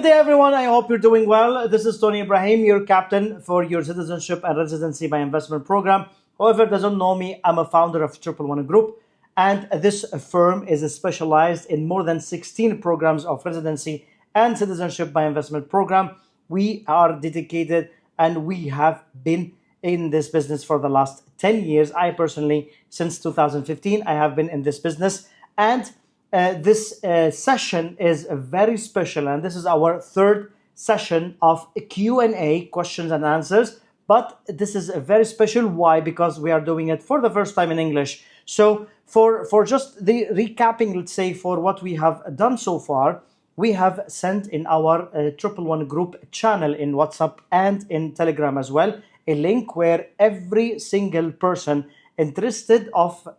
day, everyone. I hope you're doing well. This is Tony Ebraheem, your captain for your citizenship and residency by investment program. Whoever doesn't know me, I'm a founder of Triple One Group, and this firm is specialized in more than 16 programs of residency and citizenship by investment program. We are dedicated and we have been in this business for the last 10 years. I personally, since 2015, I have been in this business, and this session is very special, and this is our third session of Q&A, questions and answers. But this is very special. Why? Because we are doing it for the first time in English. So for just the recapping, let's say, for what we have done so far, we have sent in our Triple One Group channel in WhatsApp and in Telegram as well a link where every single person interested for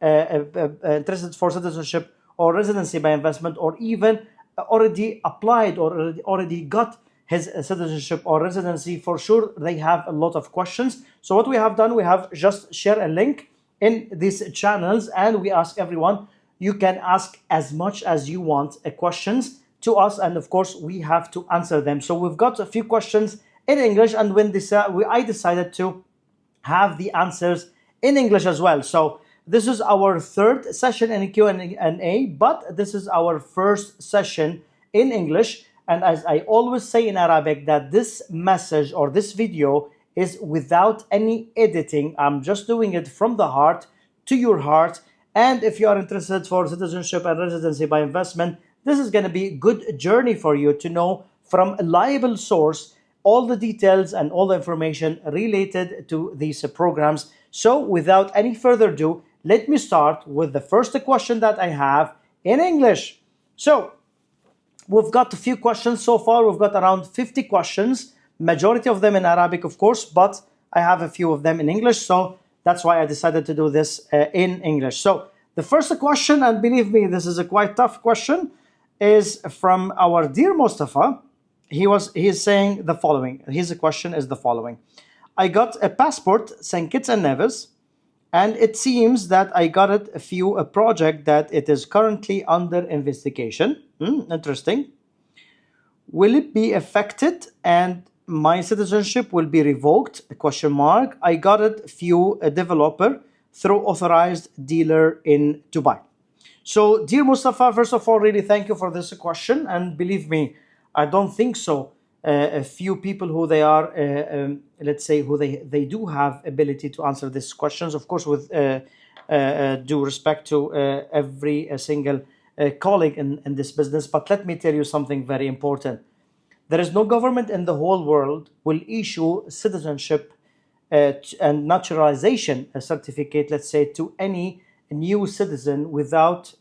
citizenship or residency by investment, or even already applied or already got his citizenship or residency, for sure they have a lot of questions. So what we have done, we have just share a link in these channels, and we ask everyone, you can ask as much as you want questions to us, and of course we have to answer them. So we've got a few questions in English, and when I decided to have the answers in English as well. So this is our third session in Q&A, but this is our first session in English. And as I always say in Arabic, that this message or this video is without any editing. I'm just doing it from the heart to your heart. And if you are interested for citizenship and residency by investment, this is going to be a good journey for you to know from a reliable source all the details and all the information related to these programs. So without any further ado, let me start with the first question that I have in English. So we've got a few questions so far. We've got around 50 questions, majority of them in Arabic, of course, but I have a few of them in English. So that's why I decided to do this in English. So the first question, and believe me, this is a quite tough question, is from our dear Mustafa. He is saying the following. His question is the following. I got a passport, St. Kitts and Nevis, and it seems that I got it a project that it is currently under investigation. Interesting. Will it be affected and my citizenship will be revoked? Question mark. I got it a developer through authorized dealer in Dubai. So, dear Mustafa, first of all, really thank you for this question. And believe me, I don't think so. A few people who they are, let's say, who they do have ability to answer these questions, of course, with due respect to every single colleague in this business. But let me tell you something very important. There is no government in the whole world will issue citizenship and naturalization certificate, let's say, to any new citizen without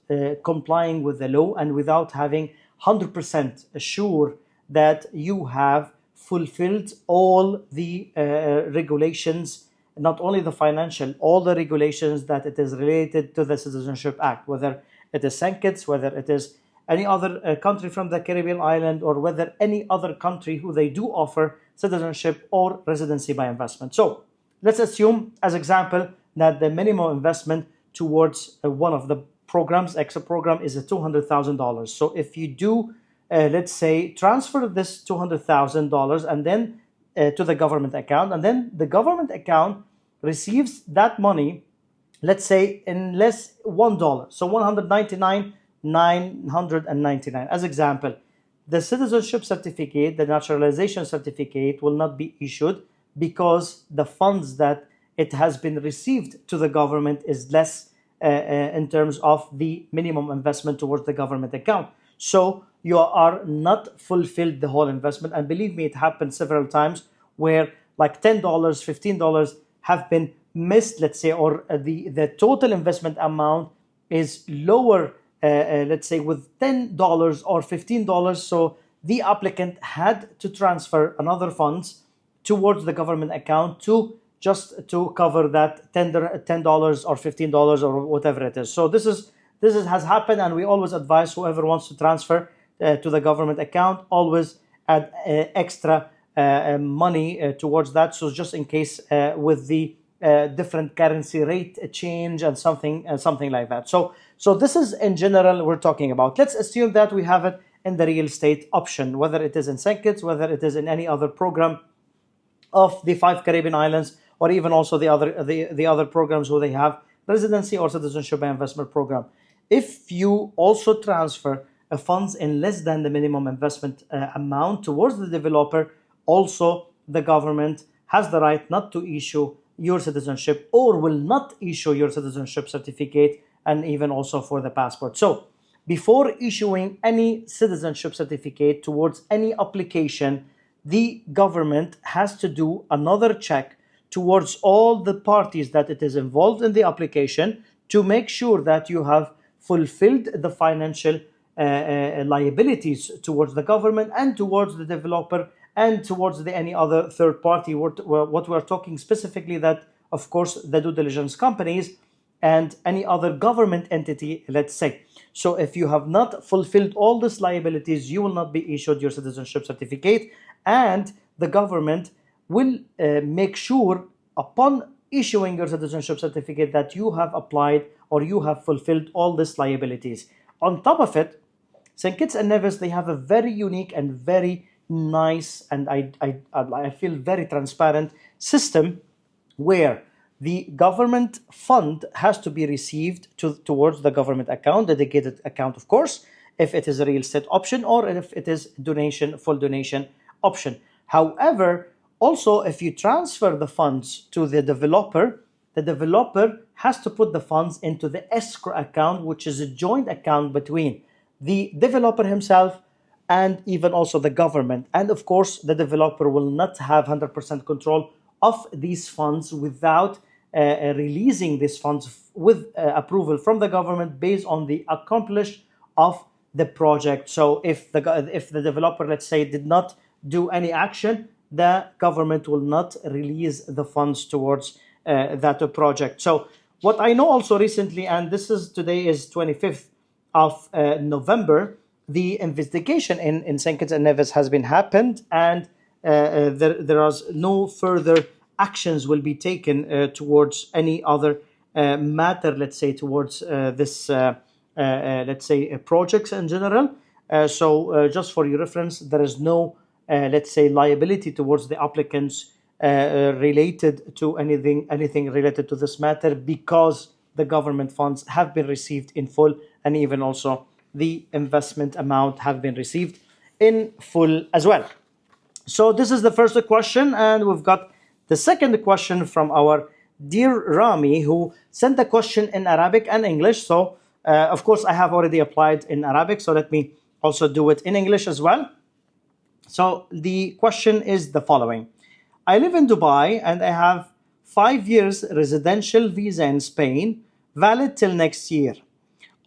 complying with the law and without having 100% sure that you have fulfilled all the regulations, not only the financial, all the regulations that it is related to the Citizenship Act, whether it is St. Kitts, whether it is any other country from the Caribbean island, or whether any other country who they do offer citizenship or residency by investment. So let's assume, as example, that the minimum investment towards one of the programs, extra program, is $200,000. So if you do let's say, transfer this $200,000 and then to the government account, and then the government account receives that money, let's say, in less $1. So $199,999 as example. The citizenship certificate, the naturalization certificate, will not be issued because the funds that it has been received to the government is less in terms of the minimum investment towards the government account. So you are not fulfilled the whole investment. And believe me, it happened several times where like $10, $15 have been missed, let's say, or the total investment amount is lower, let's say, with $10 or $15. So the applicant had to transfer another funds towards the government account to cover that $10 or $15 or whatever it is. So this has happened, and we always advise whoever wants to transfer to the government account, always add extra money towards that. So just in case with the different currency rate change and something like that. So this is in general we're talking about. Let's assume that we have it in the real estate option, whether it is in St. Kitts, whether it is in any other program of the 5 Caribbean islands, or even also the other programs where they have residency or citizenship and investment program. If you also transfer funds in less than the minimum investment amount towards the developer, also the government has the right not to issue your citizenship, or will not issue your citizenship certificate, and even also for the passport. So before issuing any citizenship certificate towards any application, the government has to do another check towards all the parties that it is involved in the application, to make sure that you have fulfilled the financial liabilities towards the government and towards the developer and towards any other third party. What we're talking specifically, that of course the due diligence companies and any other government entity, let's say. So if you have not fulfilled all these liabilities, you will not be issued your citizenship certificate, and the government will make sure upon issuing your citizenship certificate that you have applied or you have fulfilled all these liabilities. On top of it, St. Kitts and Nevis, they have a very unique and very nice, and I feel very transparent system, where the government fund has to be received towards the government account, dedicated account, of course, if it is a real estate option or if it is donation, full donation option. However, also if you transfer the funds to the developer has to put the funds into the escrow account, which is a joint account between the developer himself and even also the government. And of course, the developer will not have 100% control of these funds without releasing these funds with approval from the government based on the accomplishment of the project. So if the developer, let's say, did not do any action, the government will not release the funds towards that project. So what I know also recently, and today is 25th of November, the investigation in St. Kitts and Nevis has been happened, and there is no further actions will be taken towards any other matter, let's say, towards this, let's say, projects in general. So just for your reference, there is no, let's say, liability towards the applicants related to anything related to this matter, because the government funds have been received in full, and even also the investment amount have been received in full as well. So this is the first question, and we've got the second question from our dear Rami, who sent the question in Arabic and English. So of course I have already applied in Arabic, so let me also do it in English as well. So the question is the following: I live in Dubai and I have 5 years residential visa in Spain, valid till next year,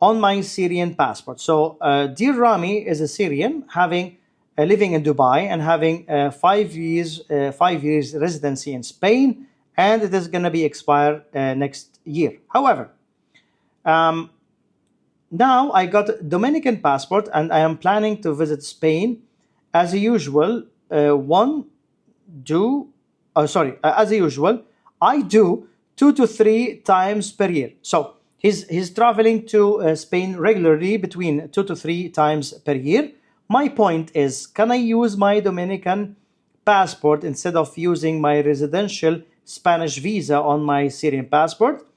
on my Syrian passport. So dear Rami is a Syrian living in Dubai and having 5 years residency in Spain, and it is going to be expired next year. However, now I got a Dominican passport and I am planning to visit Spain as usual. As usual, I do 2 to 3 times per year. So he's traveling to Spain regularly, between 2 to 3 times per year. My point is, can I use my Dominican passport instead of using my residential Spanish visa on my Syrian passport?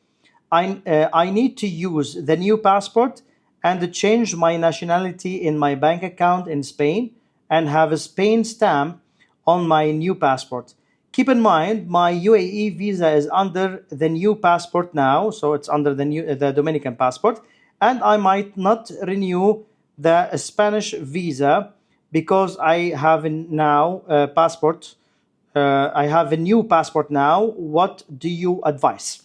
I need to use the new passport and change my nationality in my bank account in Spain and have a Spain stamp on my new passport. Keep in mind, my UAE visa is under the new passport now, so it's under the Dominican passport, and I might not renew the Spanish visa because I have now passport. I have a new passport now. What do you advise?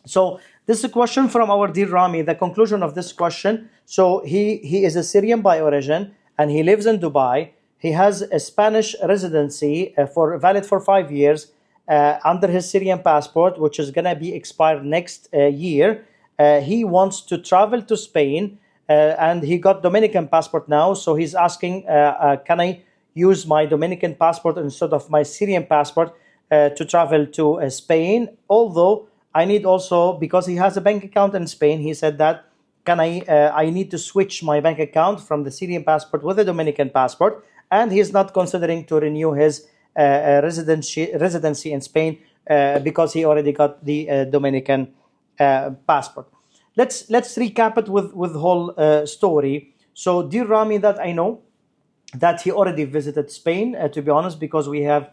So this is a question from our dear Rami. The conclusion of this question: so he is a Syrian by origin and he lives in Dubai. He has a Spanish residency valid for 5 years under his Syrian passport, which is going to be expired next year. He wants to travel to Spain, and he got Dominican passport now. So he's asking, can I use my Dominican passport instead of my Syrian passport to travel to Spain? Although I need also, because he has a bank account in Spain, he said that can I need to switch my bank account from the Syrian passport with a Dominican passport, and he's not considering to renew his residency in Spain because he already got the Dominican passport. Let's recap it with whole story. So dear Rami, that I know that he already visited Spain, to be honest, because we have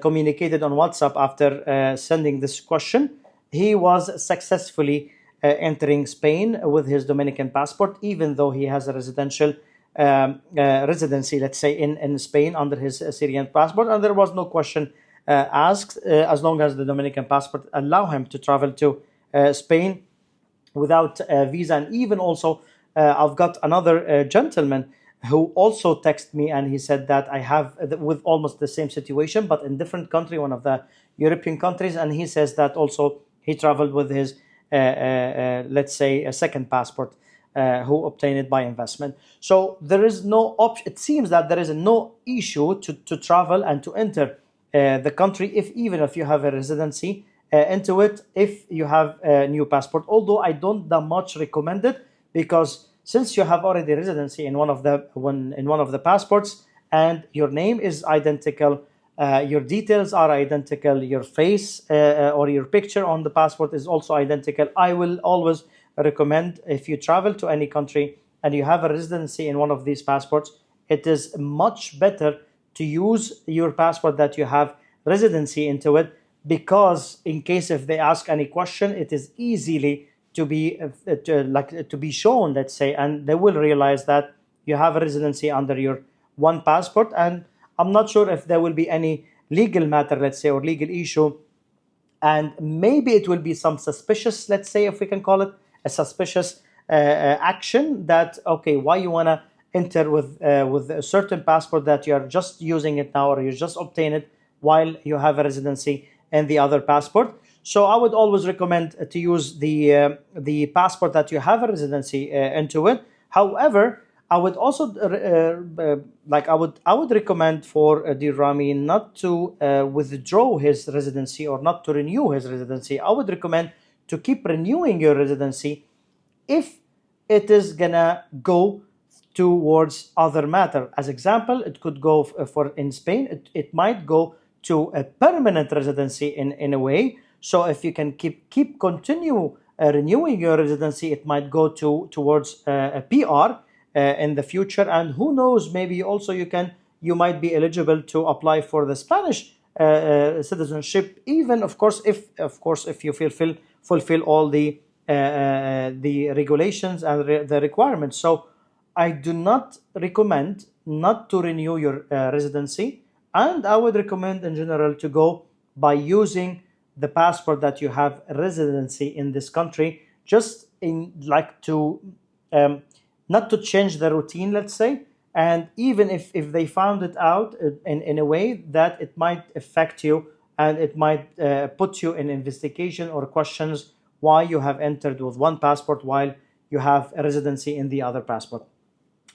communicated on WhatsApp after sending this question. He was successfully entering Spain with his Dominican passport, even though he has a residential residency, let's say, in Spain under his Syrian passport. And there was no question asked, as long as the Dominican passport allow him to travel to Spain without a visa. And even also, I've got another gentleman who also texted me, and he said that I have with almost the same situation, but in different country, one of the European countries, and he says that also he traveled with his, let's say, a second passport, who obtained it by investment. So there is no option. It seems that there is no issue to travel and to enter the country, if even if you have a residency into it, if you have a new passport. Although I don't that much recommend it, because since you have already residency in one of the passports, and your name is identical, your details are identical, your face or your picture on the passport is also identical, I will always recommend, if you travel to any country and you have a residency in one of these passports, it is much better to use your passport that you have residency into it, because in case if they ask any question, it is easily to be shown, let's say, and they will realize that you have a residency under your one passport. And I'm not sure if there will be any legal matter, let's say, or legal issue, and maybe it will be some suspicious, let's say, if we can call it a suspicious action, that okay, why you want to enter with a certain passport that you are just using it now, or you just obtain it while you have a residency in the other passport. So I would always recommend to use the passport that you have a residency into it. However, I would also I would recommend for dear Rami not to withdraw his residency or not to renew his residency. I would recommend to keep renewing your residency if it is gonna go towards other matter. As example, it could go for in Spain. It might go to a permanent residency in a way. So if you can keep continue renewing your residency, it might go towards a PR in the future. And who knows, maybe also you might be eligible to apply for the Spanish citizenship, even of course if you fulfill all the regulations and the requirements. So I do not recommend not to renew your residency, and I would recommend in general to go by using the passport that you have residency in this country, just in like to not to change the routine, let's say. And even if they found it out in a way that it might affect you, and it might put you in investigation or questions why you have entered with one passport while you have a residency in the other passport.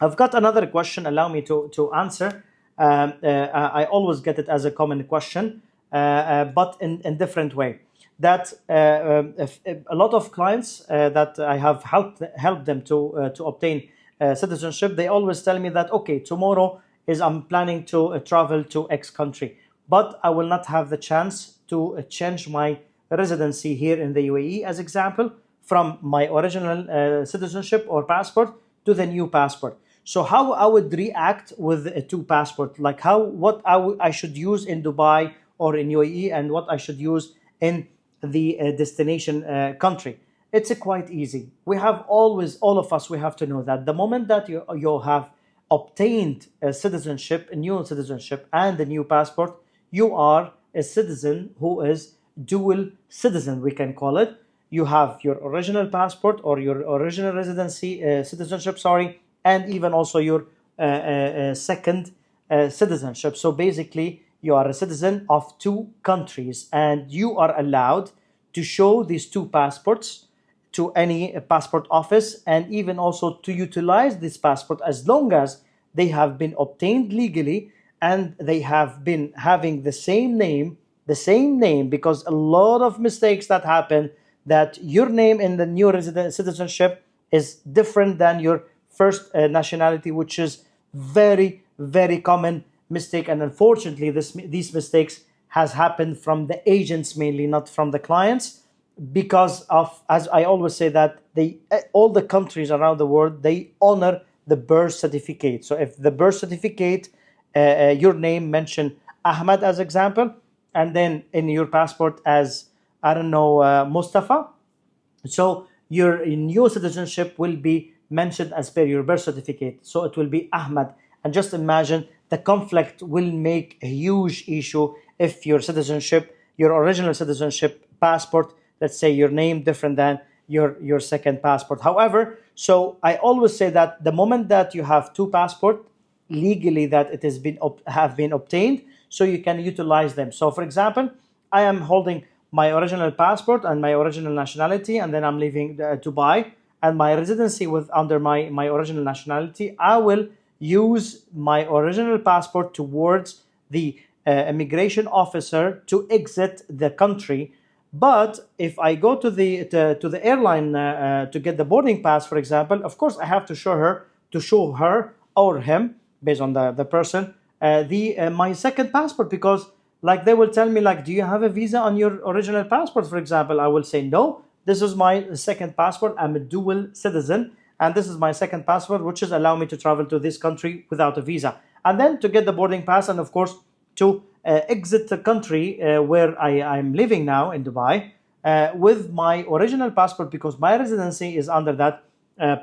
I've got another question, allow me to answer. I always get it as a common question, but in different way. That if a lot of clients that I have helped them to obtain citizenship, they always tell me that okay, tomorrow is I'm planning to travel to X country, but I will not have the chance to change my residency here in the UAE, as example, from my original citizenship or passport to the new passport. So how I would react with a two passport, like what I should use in Dubai or in UAE, and what I should use in the destination country. It's quite easy. We have always, all of us, we have to know that the moment that you have obtained a citizenship, a new citizenship and a new passport, you are a citizen who is dual citizen, we can call it. You have your original passport or your original residency, citizenship, sorry, and even also your second citizenship. So basically, you are a citizen of two countries, and you are allowed to show these two passports to any passport office, and even also to utilize this passport as long as they have been obtained legally and they have been having the same name, because a lot of mistakes that happen, that your name in the new resident citizenship is different than your first nationality, which is very, very common mistake. And unfortunately, these mistakes has happened from the agents mainly, not from the clients, because of, as I always say, that all the countries around the world, they honor the birth certificate. So if the birth certificate, your name mentioned Ahmad as example, and then in your passport as, I don't know, Mustafa, so your new citizenship will be mentioned as per your birth certificate. So it will be Ahmad. And just imagine the conflict will make a huge issue if your citizenship, your original citizenship passport, let's say your name different than your second passport. However, so I always say that the moment that you have two passports legally, that it has been have been obtained, so you can utilize them. So for example, I am holding my original passport and my original nationality, and then I'm leaving Dubai, and my residency with under my original nationality, I will use my original passport towards the immigration officer to exit the country. But if I go to the airline to get the boarding pass, for example, of course I have to show her or him, based on the person, the my second passport, because like they will tell me like, do you have a visa on your original passport? For example, I will say no. This is my second passport. I'm a dual citizen, and this is my second passport, which is allow me to travel to this country without a visa, and then to get the boarding pass, and of course to exit the country where I'm living now in Dubai with my original passport, because my residency is under that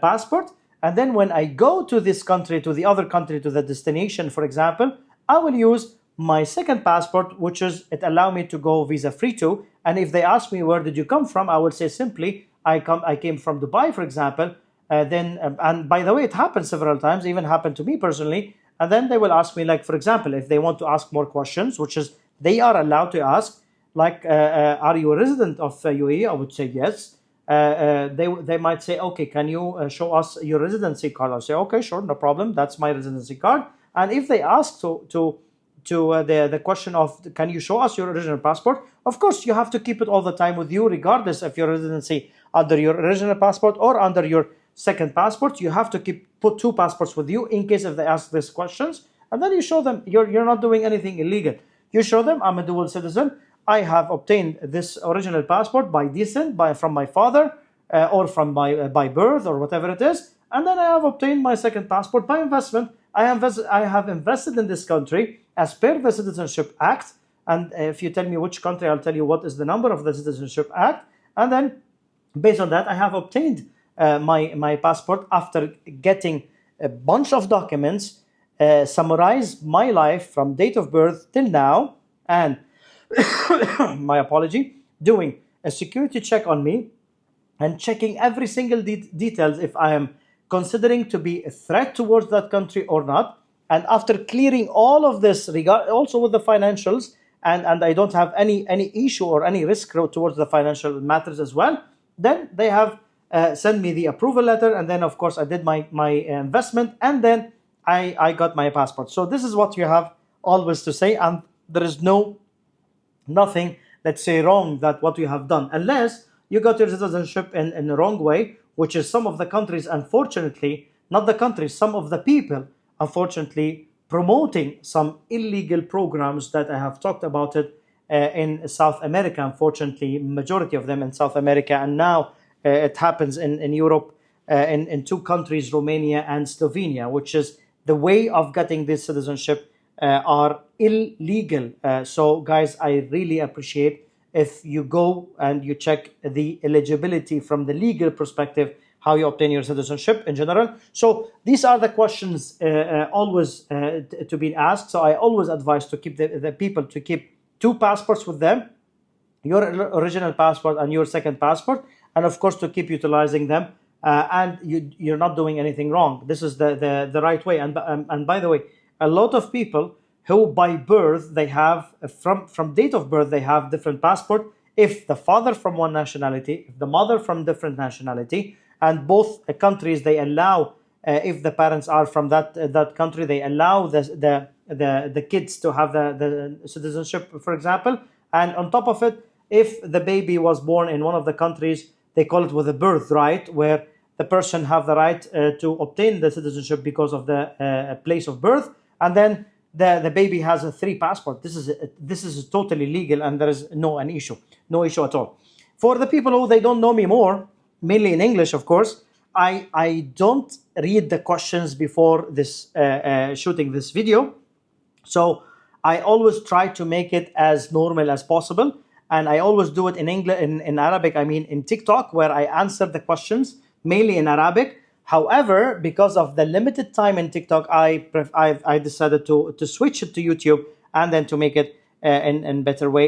passport. And then when I go to this country, to the other country, to the destination, for example, I will use my second passport, which is it allow me to go visa free too. And if they ask me where did you come from, I will say simply I came from Dubai, for example. And by the way, it happened several times, even happened to me personally. And then they will ask me, like, for example, if they want to ask more questions, which is they are allowed to ask, like, are you a resident of UAE? I would say yes. They might say, okay, can you show us your residency card? I'll say, okay, sure, no problem. That's my residency card. And if they ask the question of, can you show us your original passport? Of course, you have to keep it all the time with you, regardless of your residency under your original passport or under your second passport. You have to put two passports with you in case if they ask these questions. And then you show them you're not doing anything illegal. You show them I'm a dual citizen. I have obtained this original passport by descent, from my father, or from by birth, or whatever it is. And then I have obtained my second passport by investment. I have invested in this country as per the Citizenship Act. And if you tell me which country, I'll tell you what is the number of the Citizenship Act. And then based on that, I have obtained my passport after getting a bunch of documents, summarize my life from date of birth till now, and my apology, doing a security check on me and checking every single details if I am considering to be a threat towards that country or not. And after clearing all of this, also with the financials, and I don't have any issue or any risk towards the financial matters as well, then they have sent me the approval letter, and then of course I did my investment, and then I got my passport. So this is what you have always to say, and there is nothing, let's say, wrong that what you have done, unless you got your citizenship in the wrong way, which is some of the countries, unfortunately, not the countries, some of the people, unfortunately, promoting some illegal programs that I have talked about it in South America, unfortunately, majority of them in South America, and now it happens in Europe, in two countries, Romania and Slovenia, which is the way of getting this citizenship are illegal. So guys, I really appreciate if you go and you check the eligibility from the legal perspective, how you obtain your citizenship in general. So these are the questions always to be asked. So I always advise to keep the people to keep two passports with them, your original passport and your second passport, and of course to keep utilizing them. And you're not doing anything wrong. This is the right way. And by the way, a lot of people who by birth they have from date of birth they have different passport. If the father from one nationality, if the mother from different nationality, and both countries they allow, if the parents are from that country, they allow the kids to have the citizenship, for example. And on top of it, if the baby was born in one of the countries, they call it with a birthright, where the person have the right to obtain the citizenship because of the place of birth, and then the baby has a 3 passport. This is totally legal, and there is no issue at all. For the people who they don't know me more, mainly in English, of course, I don't read the questions before this shooting this video. So I always try to make it as normal as possible, and I always do it in English, in Arabic. I mean, in TikTok, where I answer the questions mainly in Arabic. However, because of the limited time in TikTok, I decided to switch it to YouTube and then to make it in better way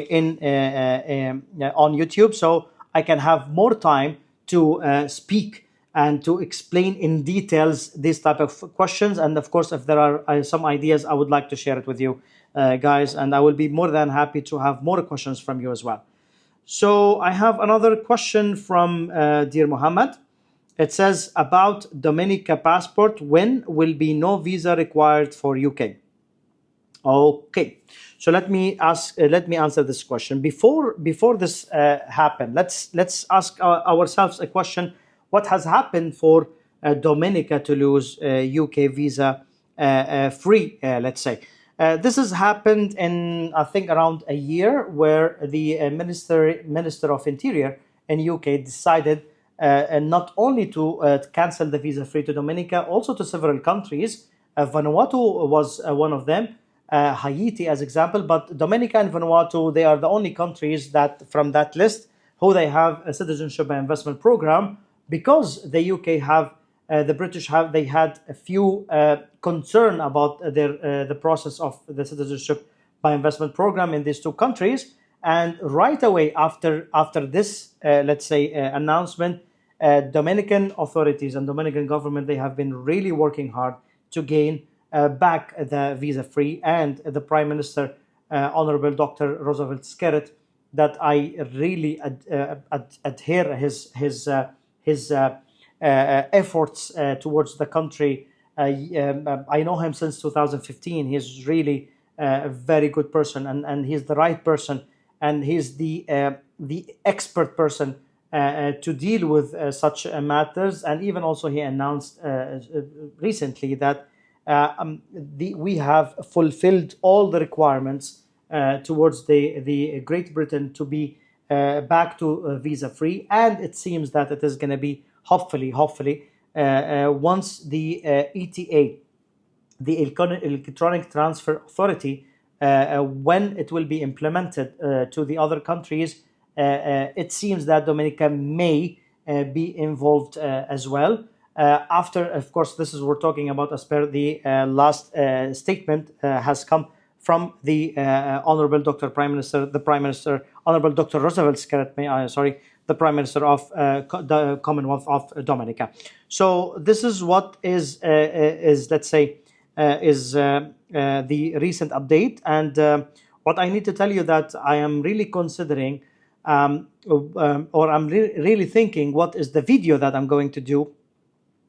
on YouTube, so I can have more time to speak and to explain in details these type of questions. And of course, if there are some ideas, I would like to share it with you guys, and I will be more than happy to have more questions from you as well. So I have another question from dear Muhammad. It says about Dominica passport, when will be no visa required for UK? Okay, so let me answer this question. Before this happened, let's ask ourselves a question. What has happened for Dominica to lose UK visa free, let's say? This has happened in, I think, around a year, where the Minister of Interior in UK decided not only to cancel the visa free to Dominica, also to several countries. Vanuatu was one of them, Haiti as example, but Dominica and Vanuatu, they are the only countries that from that list who they have a citizenship and investment program, because the UK have the British they had a few concern about the process of the citizenship by investment program in these two countries. And right away after this, let's say, announcement, Dominican authorities and Dominican government, they have been really working hard to gain back the visa free. And the Prime Minister, Honorable Dr. Roosevelt Skerrit, that I really adhere his efforts towards the country. I know him since 2015. He's really a very good person, and he's the right person, and he's the expert person to deal with such matters. And even also he announced recently that we have fulfilled all the requirements towards the Great Britain to be back to visa free. And it seems that it is going to be hopefully once the ETA, the Electronic Transfer Authority, when it will be implemented to the other countries, it seems that Dominica may be involved as well. After, of course, this is we're talking about as per the last statement has come from the Honorable Dr. Prime Minister, Honorable Dr. Roosevelt Skerrit, the Prime Minister of the Commonwealth of Dominica. So this is what is let's say, the recent update. And what I need to tell you that I am really considering, or I'm really thinking, what is the video that I'm going to do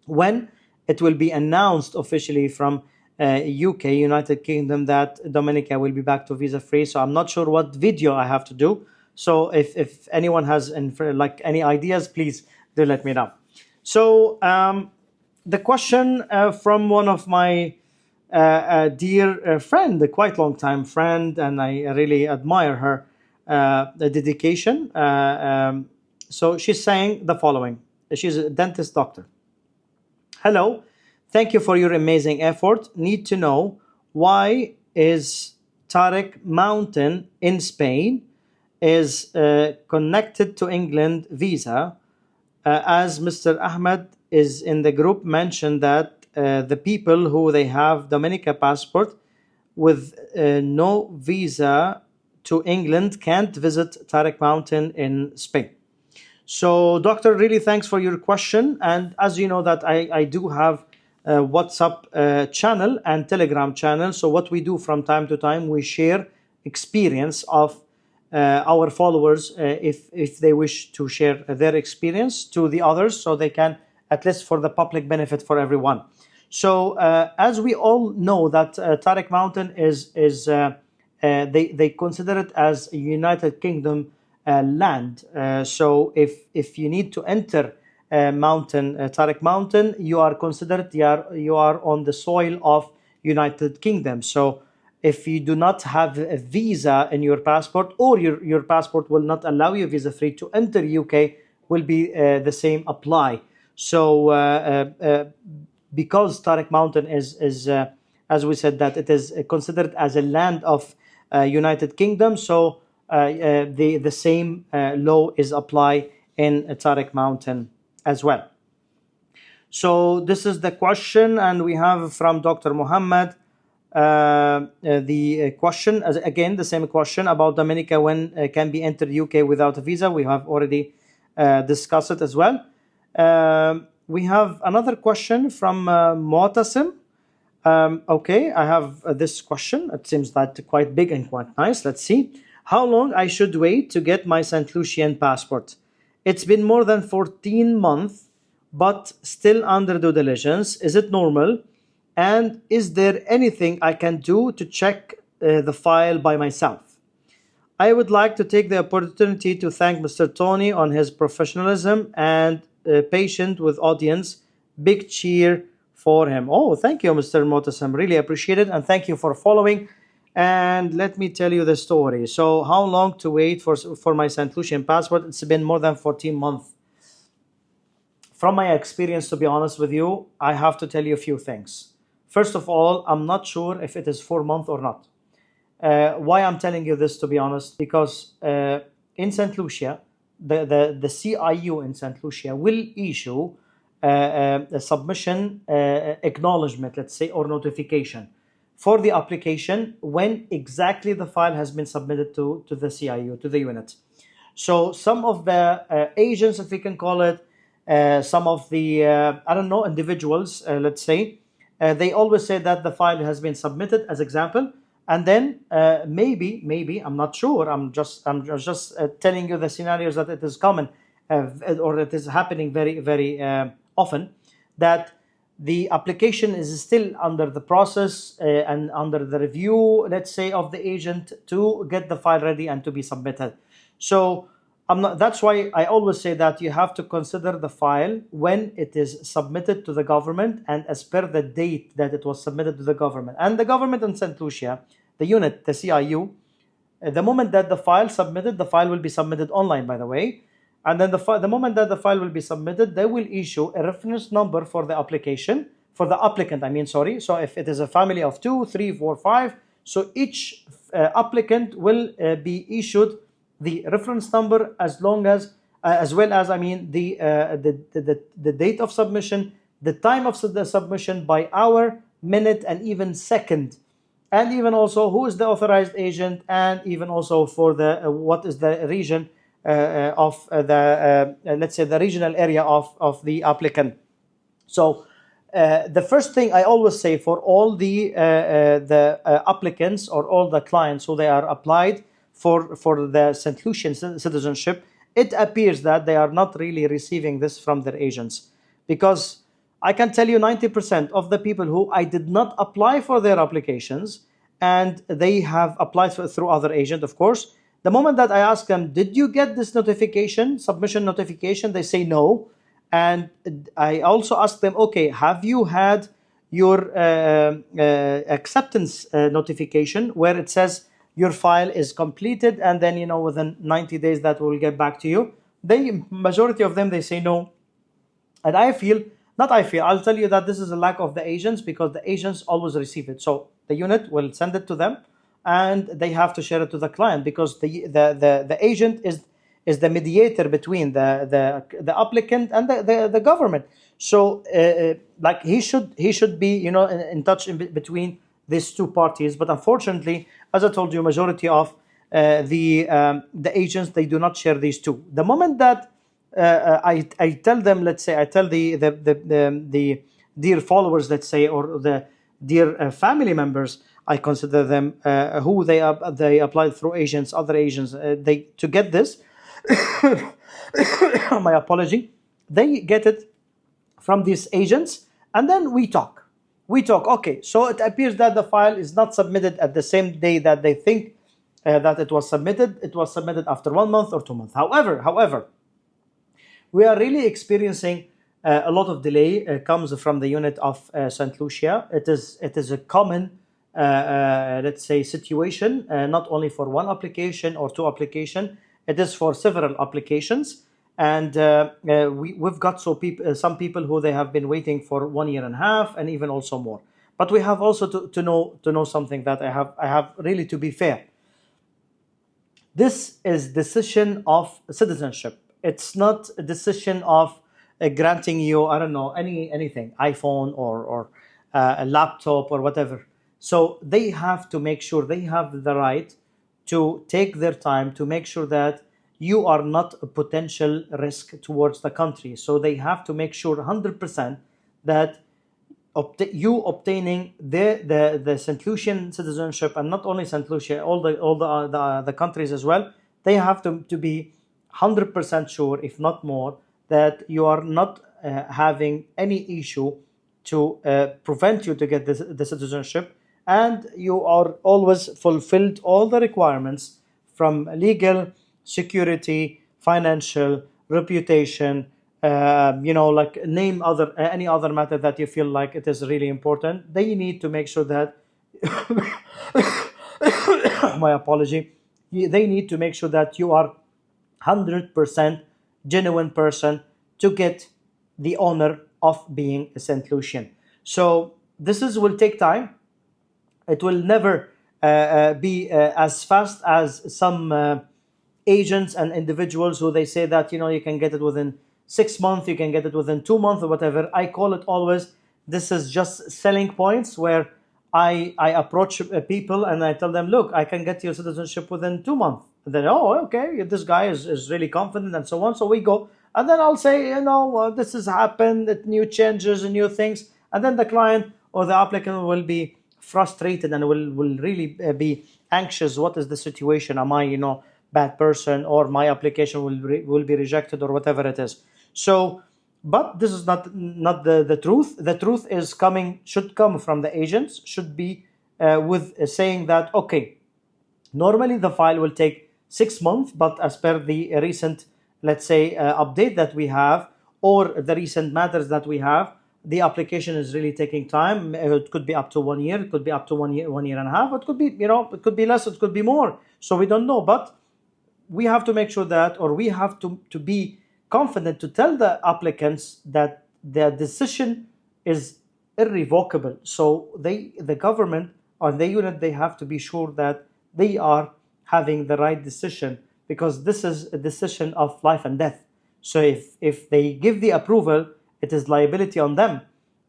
when it will be announced officially from UK, United Kingdom, that Dominica will be back to visa free. So I'm not sure what video I have to do. So if anyone has like any ideas, please do let me know. So the question from one of my dear friend, a quite long time friend, and I really admire her the dedication. So she's saying the following. She's a dentist doctor. Hello, thank you for your amazing effort. Need to know, why is Tariq Mountain in Spain is connected to England visa, as Mr. Ahmed is in the group mentioned that the people who they have Dominica passport with no visa to England can't visit Tariq Mountain in Spain. So, doctor, really thanks for your question. And as you know that I do have a WhatsApp channel and Telegram channel. So what we do from time to time, we share experience of our followers if they wish to share their experience to the others, so they can, at least for the public benefit for everyone. So as we all know that Tariq Mountain is they consider it as a United Kingdom land. So if you need to enter mountain, Tariq Mountain, you are considered you are on the soil of United Kingdom. So if you do not have a visa in your passport, or your passport will not allow you visa free to enter UK, will be the same apply. So because Tariq Mountain is as we said, that it is considered as a land of United Kingdom, so the same law is applied in Tariq Mountain as well. So this is the question, and we have from Dr. Muhammad the question, as again the same question about Dominica, when can be entered UK without a visa. We have already discussed it as well. We have another question from Mu'tasim. Okay, I have this question. It seems that quite big and quite nice. Let's see. How long I should wait to get my St. Lucian passport? It's been more than 14 months, but still under due diligence. Is it normal? And is there anything I can do to check the file by myself? I would like to take the opportunity to thank Mr. Tony on his professionalism and patience with audience. Big cheer for him. Oh, thank you, Mr. Mu'tasim. Really appreciate it, and thank you for following. And let me tell you the story. So how long to wait for my St. Lucian passport? It's been more than 14 months. From my experience, to be honest with you, I have to tell you a few things. First of all, I'm not sure if it is 4 months or not. Why I'm telling you this, to be honest, because in St. Lucia, the CIU in St. Lucia will issue a submission acknowledgement, let's say, or notification for the application when exactly the file has been submitted to the CIU, to the unit. So some of the agents, if we can call it, some of the, I don't know, individuals, let's say, they always say that the file has been submitted, as example, and then maybe, I'm not sure, I'm just telling you the scenarios that it is common, or it is happening very, very often, that the application is still under the process and under the review, let's say, of the agent to get the file ready and to be submitted. So that's why I always say that you have to consider the file when it is submitted to the government and as per the date that it was submitted to the government. And the government in St. Lucia, the unit, the CIU, the moment that the file submitted, the file will be submitted online, by the way. And then the moment that the file will be submitted, they will issue a reference number for the application, for the applicant, I mean, sorry. So if it is a family of 2, 3, 4, 5, so each applicant will be issued the reference number as well as, I mean, the date of submission, the time of the submission by hour, minute, and even second, and even also who is the authorized agent, and even also for the what is the region of the let's say the regional area of the applicant. So the first thing I always say for all the applicants or all the clients who they are applied for the St. Lucian citizenship, it appears that they are not really receiving this from their agents, because I can tell you 90% of the people who I did not apply for their applications, and they have applied through other agent, of course. The moment that I ask them, did you get this notification, submission notification? They say no. And I also ask them, okay, have you had your acceptance notification where it says your file is completed, and then, you know, within 90 days that will get back to you? Majority of them, they say no. And I'll tell you that this is a lack of the agents, because the agents always receive it. So the unit will send it to them, and they have to share it to the client, because the agent is the mediator between the applicant and the government. So like he should be, you know, in touch between these two parties. But unfortunately, as I told you, majority of the agents, they do not share these two. The moment that I tell them, let's say, I tell the dear followers, let's say, or the dear family members, I consider them who they applied through agents, other agents, to get this. My apology. They get it from these agents, and then we talk. Okay, so it appears that the file is not submitted at the same day that they think that it was submitted. It was submitted after 1 month or 2 months. However, we are really experiencing a lot of delay comes from the unit of St. Lucia. It is a common, let's say, situation, not only for one application or two application. It is for several applications, and we've got some people who they have been waiting for 1 year and a half, and even also more. But we have also to know something that I have really to be fair. This is decision of citizenship. It's not a decision of granting you, I don't know, anything, iPhone or a laptop or whatever. So they have to make sure they have the right to take their time to make sure that you are not a potential risk towards the country. So they have to make sure 100% that you obtaining the St. Lucian citizenship, and not only St. Lucia, all the countries as well, they have to be 100% sure, if not more, that you are not having any issue to prevent you to get the citizenship, and you are always fulfilled all the requirements from legal, security, financial, reputation, like name any other matter that you feel like it is really important. They need to make sure that my apology. They need to make sure that you are 100% genuine person to get the honor of being a St. Lucian. So this will take time. It will never be as fast as some agents and individuals who they say that you can get it within 6 months, you can get it within 2 months or whatever. I call it always, this is just selling points where I approach people and I tell them, look, I can get your citizenship within 2 months. And then, oh, okay, this guy is really confident and so on. So we go. And then I'll say, this has happened, new changes and new things. And then the client or the applicant will be frustrated and will really be anxious. What is the situation? Am I, bad person, or my application will be rejected, or whatever it is. So, but this is not the truth. The truth should come from the agents, should be with saying that, okay, normally the file will take 6 months, but as per the recent, let's say, update that we have, or the recent matters that we have, the application is really taking time. It could be up to 1 year, it could be up to 1 year and a half, it could be, it could be less, it could be more. So we don't know, but we have to make sure that, or we have to be confident to tell the applicants that their decision is irrevocable. So the government or the unit, they have to be sure that they are having the right decision, because this is a decision of life and death. So if they give the approval, it is liability on them,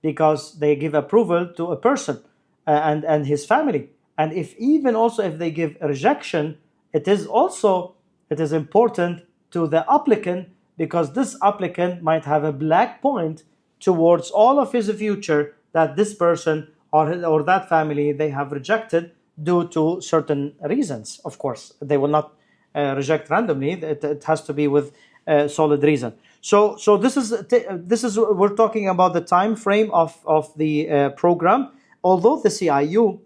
because they give approval to a person and his family. And if they give a rejection, it is important to the applicant, because this applicant might have a black point towards all of his future, that this person or that family, they have rejected due to certain reasons. Of course, they will not reject randomly. It has to be with solid reason. So this is we're talking about the time frame of the program. Although the CIU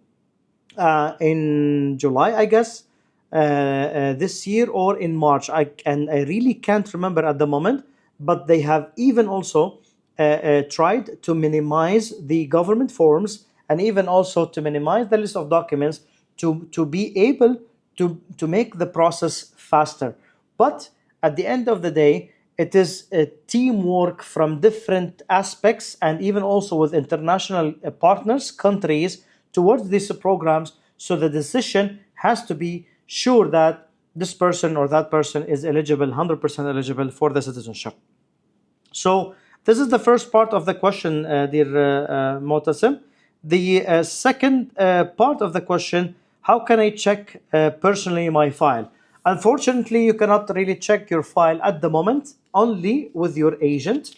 in July, I guess, this year, or in March, I really can't remember at the moment, but they have even also tried to minimize the government forms, and even also to minimize the list of documents to be able to make the process faster. But at the end of the day, it is a teamwork from different aspects, and even also with international partners, countries, towards these programs. So the decision has to be sure that this person or that person is eligible, 100% eligible for the citizenship. So this is the first part of the question, dear Motasim. The second part of the question, how can I check personally my file? Unfortunately, you cannot really check your file at the moment, only with your agent.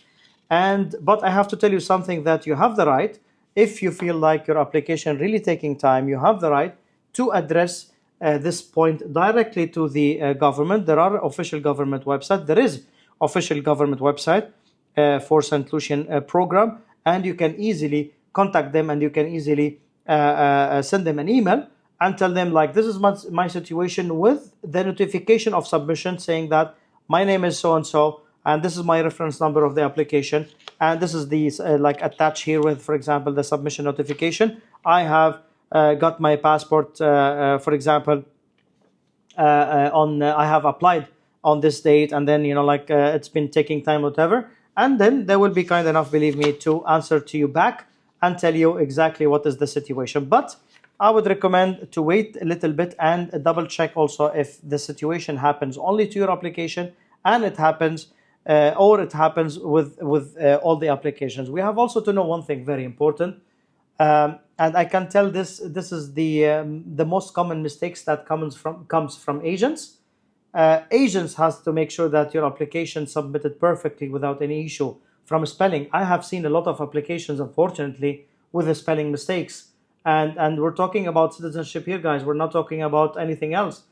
But I have to tell you something, that you have the right, if you feel like your application really taking time, you have the right to address this point directly to the government. There are official government website. There is official government website for St. Lucian program, and you can easily contact them, and you can easily send them an email and tell them, like, this is my situation, with the notification of submission saying that my name is so and so, and this is my reference number of the application, and this is the like attached here with, for example, the submission notification. I have got my passport, for example, I have applied on this date, and then like it's been taking time, whatever, and then they will be kind enough, believe me, to answer to you back and tell you exactly what is the situation. But I would recommend to wait a little bit and double check also if the situation happens only to your application, and it happens or it happens with all the applications. We have also to know one thing very important, and I can tell this is the most common mistakes that comes from agents. Agents has to make sure that your application submitted perfectly without any issue from spelling. I have seen a lot of applications, unfortunately, with the spelling mistakes, and we're talking about citizenship here, guys. We're not talking about anything else.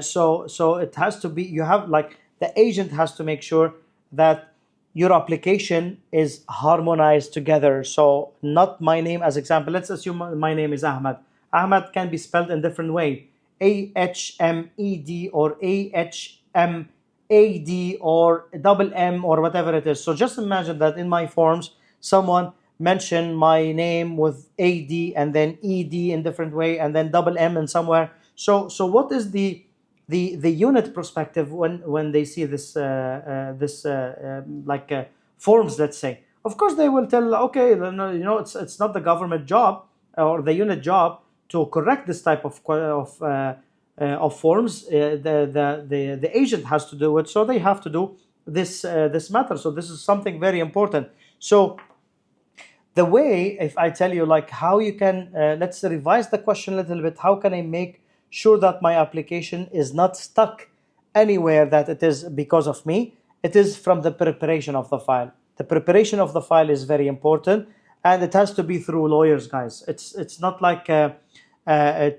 So it has to be, you have, like, the agent has to make sure that your application is harmonized together. So not my name as example. Let's assume my name is Ahmed. Ahmed can be spelled in different way. Ahmed or Ahmad or double M or whatever it is. So just imagine that in my forms, someone mentioned my name with AD and then ED in different way and then double M in somewhere. So what is the unit perspective when they see this forms, let's say? Of course they will tell, okay, it's not the government job or the unit job to correct this type of forms. The agent has to do it, so they have to do this matter. So this is something very important. So the way, if I tell you like how you can, let's revise the question a little bit. How can I make sure that my application is not stuck anywhere that it is because of me? It is from the preparation of the file. The preparation of the file is very important, and it has to be through lawyers, guys. It's not like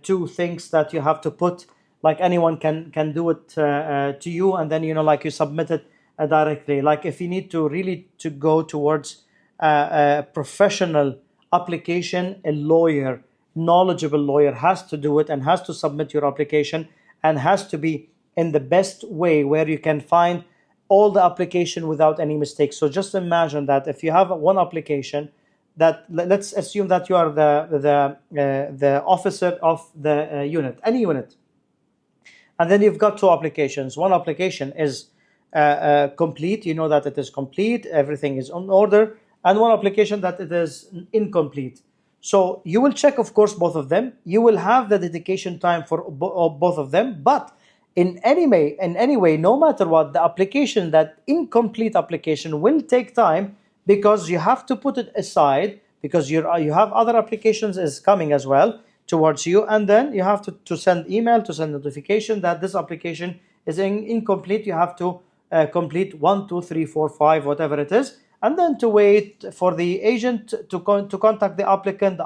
two things that you have to put, like anyone can do it to you, and then like you submit it directly. Like if you need to really to go towards a professional application, a lawyer, knowledgeable lawyer has to do it and has to submit your application, and has to be in the best way where you can find all the application without any mistakes. So just imagine that if you have one application, that let's assume that you are the officer of the unit, any unit, and then you've got two applications. One application is complete, that it is complete, everything is on order, and one application that it is incomplete. So you will check, of course, both of them. You will have the dedication time for both of them, but in any way, no matter what, the application, that incomplete application, will take time, because you have to put it aside, because you have other applications is coming as well towards you, and then you have to send email, to send notification that this application is incomplete. You have to complete 1, 2, 3, 4, 5, whatever it is, and then to wait for the agent to contact the applicant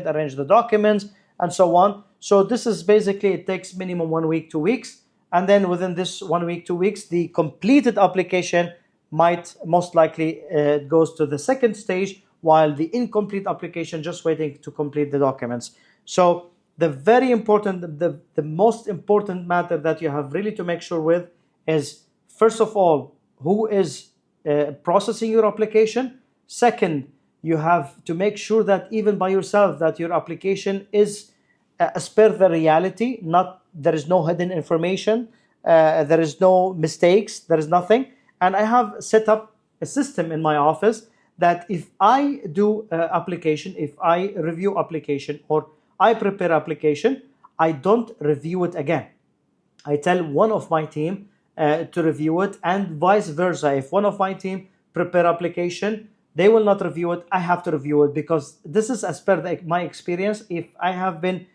arrange the documents, and so on. So this is basically, it takes minimum 1 week, 2 weeks, and then within this 1 week, 2 weeks, the completed application might most likely goes to the second stage, while the incomplete application just waiting to complete the documents. So the very important, the most important matter that you have really to make sure with is, first of all, who is processing your application. Second, you have to make sure that even by yourself that your application is as per the reality, not there is no hidden information, there is no mistakes, there is nothing. And I have set up a system in my office that if I do application, if I review application or I prepare application, I don't review it again. I tell one of my team to review it, and vice versa. If one of my team prepare application, they will not review it. I have to review it, because this is as per my experience. If I have been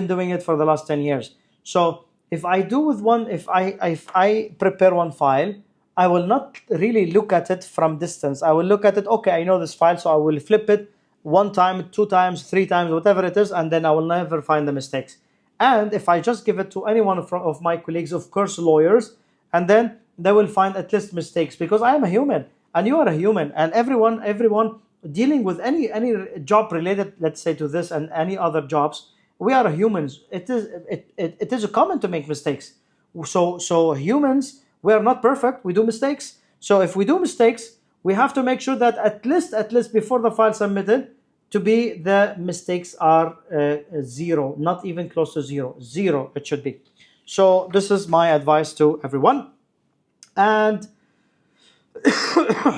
doing it for the last 10 years. So if I do with one, if I prepare one file, I will not really look at it from distance. I will look at it, okay, I know this file, so I will flip it 1 time, 2 times, 3 times, whatever it is, and then I will never find the mistakes. And if I just give it to any one of my colleagues, of course, lawyers, and then they will find at least mistakes, because I am a human and you are a human, and everyone dealing with any job related, let's say, to this and any other jobs, we are humans. It is common to make mistakes. So humans, we are not perfect. We do mistakes. So if we do mistakes, we have to make sure that at least before the file submitted, to be the mistakes are zero, not even close to zero. Zero it should be. So this is my advice to everyone. And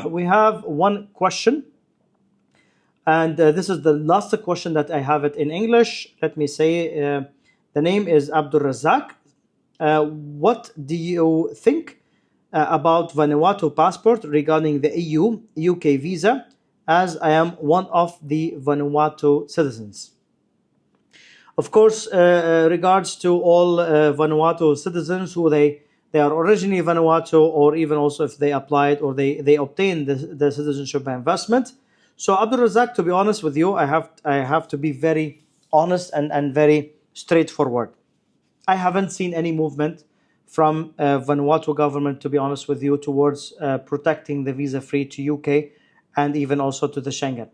we have one question. And this is the last question that I have it in English. Let me say, the name is Abdul Razak. What do you think about Vanuatu passport regarding the EU UK visa, as I am one of the Vanuatu citizens? Of course, regards to all Vanuatu citizens who they are originally Vanuatu, or even also if they applied or they obtained the citizenship by investment. So Abdul Razak, to be honest with you, I have to be very honest and very straightforward. I haven't seen any movement from Vanuatu government, to be honest with you, towards protecting the visa free to UK and even also to the Schengen.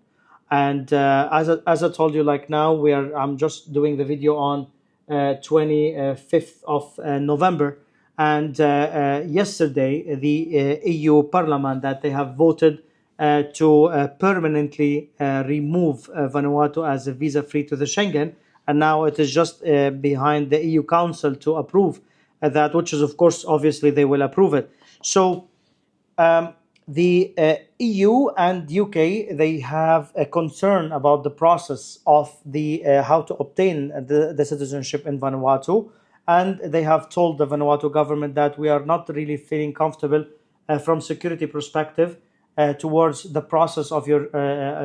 And as I told you, like now I'm just doing the video on 25th of November, and yesterday the EU Parliament that they have voted to permanently remove Vanuatu as a visa free to the Schengen, and now it is just behind the EU Council to approve that, which is of course obviously they will approve it. So the EU and UK, they have a concern about the process of the how to obtain the citizenship in Vanuatu, and they have told the Vanuatu government that we are not really feeling comfortable from security perspective towards the process of your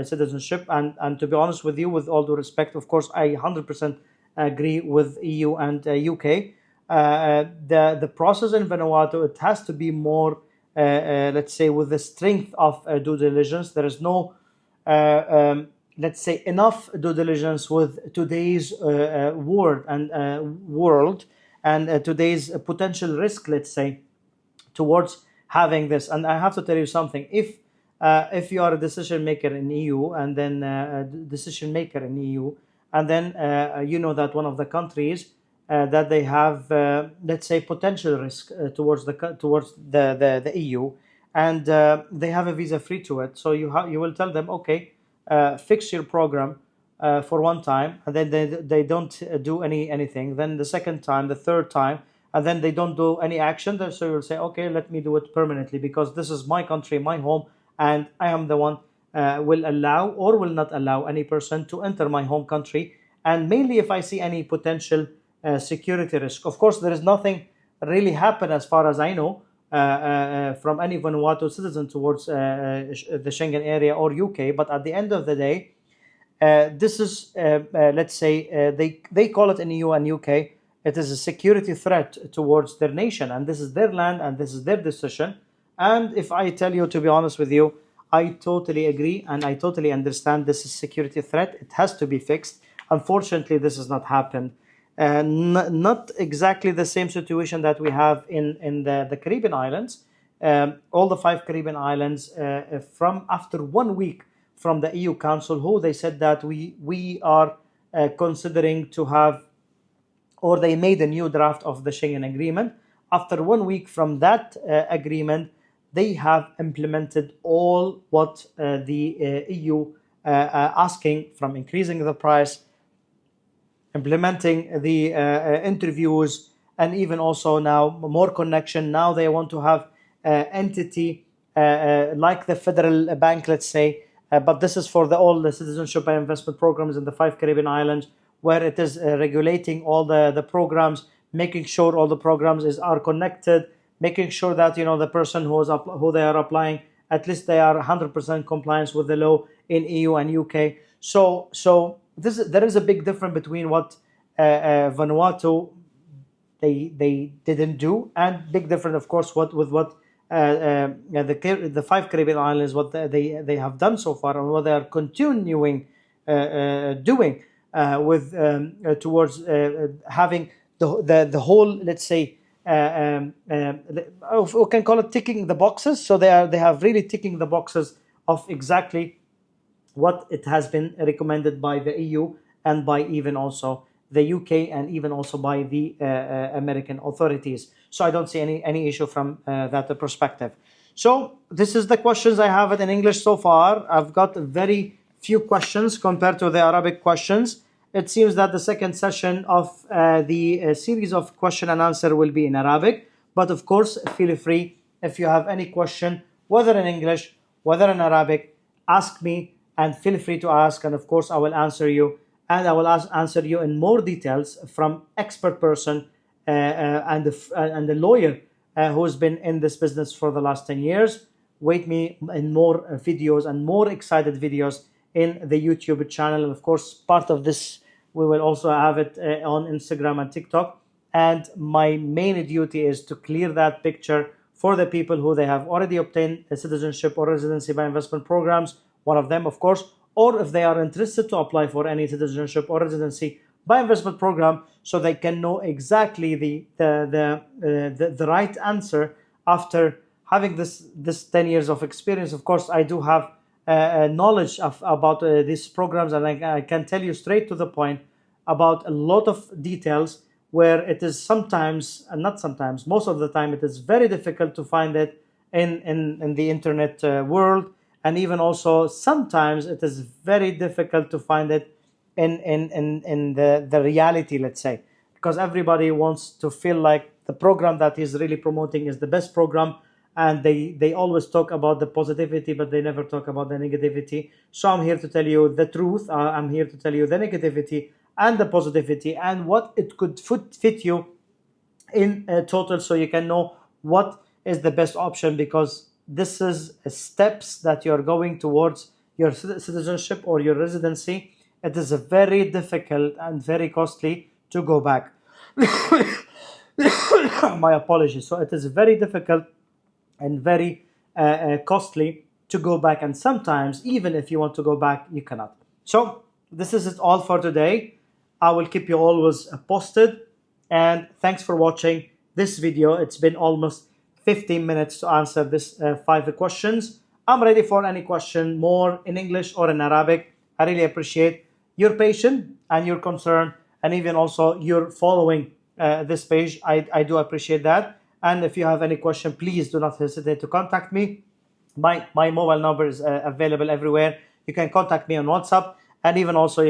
citizenship. And to be honest with you, with all due respect, of course, I 100% agree with EU and UK. The process in Vanuatu, it has to be more, let's say, with the strength of due diligence. There is no, let's say, enough due diligence with today's world and today's potential risk, let's say, towards having this. And I have to tell you something. If you are a decision maker in EU, and then decision maker in EU, and then you know that one of the countries that they have, let's say, potential risk towards the EU, and they have a visa free to it. So you will tell them, okay, fix your program for one time, and then they don't do anything. Then the second time, the third time, and then they don't do any action. So you'll say, okay, let me do it permanently, because this is my country, my home, and I am the one will allow or will not allow any person to enter my home country. And mainly if I see any potential security risk. Of course, there is nothing really happen as far as I know from any Vanuatu citizen towards the Schengen area or UK. But at the end of the day, this is, let's say, they call it in EU and UK, it is a security threat towards their nation, and this is their land and this is their decision. And if I tell you, to be honest with you, I totally agree and I totally understand this is security threat. It has to be fixed. Unfortunately, this has not happened. Not exactly the same situation that we have in the Caribbean islands. All the 5 Caribbean islands, from after 1 week from the EU Council, who they said that we are considering to have, or they made a new draft of the Schengen Agreement. After 1 week from that agreement, they have implemented all what the EU asking, from increasing the price, implementing the interviews, and even also now more connection. Now they want to have entity like the federal bank, let's say, but this is for all the citizenship and investment programs in the 5 Caribbean islands, where it is regulating all the programs, making sure all the programs are connected, making sure that the person who they are applying, at least they are 100% compliance with the law in EU and UK. So there is a big difference between what Vanuatu they didn't do, and big difference, of course, with what the 5 Caribbean islands, what they have done so far, and what they are continuing doing with towards having the whole, let's say, we can call it ticking the boxes. So they have really ticking the boxes of exactly what it has been recommended by the EU and by even also the UK and even also by the American authorities. So I don't see any issue from that perspective. So this is the questions I have it in English so far. I've got very few questions compared to the Arabic questions. It seems that the second session of the series of question and answer will be in Arabic. But of course, feel free if you have any question, whether in English, whether in Arabic, ask me and feel free to ask. And of course, I will answer you. And I will answer you in more details from expert person and the lawyer who's been in this business for the last 10 years. Wait me in more videos and more excited videos in the YouTube channel. And of course, part of this, we will also have it on Instagram and TikTok. And my main duty is to clear that picture for the people who they have already obtained a citizenship or residency by investment programs, one of them, of course, or if they are interested to apply for any citizenship or residency by investment program, so they can know exactly the right answer after having this 10 years of experience. Of course, I do have knowledge about these programs, and I can tell you straight to the point about a lot of details where it is sometimes, and not sometimes, most of the time, it is very difficult to find it in the internet world. And even also, sometimes it is very difficult to find it in the reality, let's say, because everybody wants to feel like the program that he's really promoting is the best program. And they always talk about the positivity, but they never talk about the negativity. So I'm here to tell you the truth. I'm here to tell you the negativity and the positivity and what it could fit you in total, so you can know what is the best option, because this is steps that you're going towards your citizenship or your residency. It is very difficult and very costly to go back. My apologies. So it is very difficult and very costly to go back, and sometimes even if you want to go back, you cannot. So this is it all for today. I will keep you always posted, and thanks for watching this video. It's been almost 15 minutes to answer this 5 questions. I'm ready for any question, more in English or in Arabic. I really appreciate your patience and your concern, and even also your following this page. I do appreciate that. And if you have any question, please do not hesitate to contact me. My mobile number is available everywhere. You can contact me on WhatsApp, and even also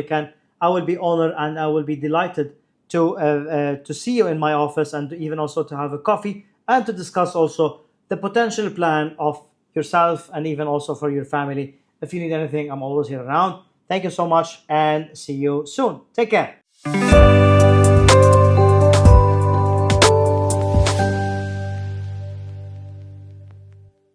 I will be honored and I will be delighted to see you in my office, and even also to have a coffee and to discuss also the potential plan of yourself and even also for your family. If you need anything, I'm always here around. Thank you so much, and see you soon. Take care.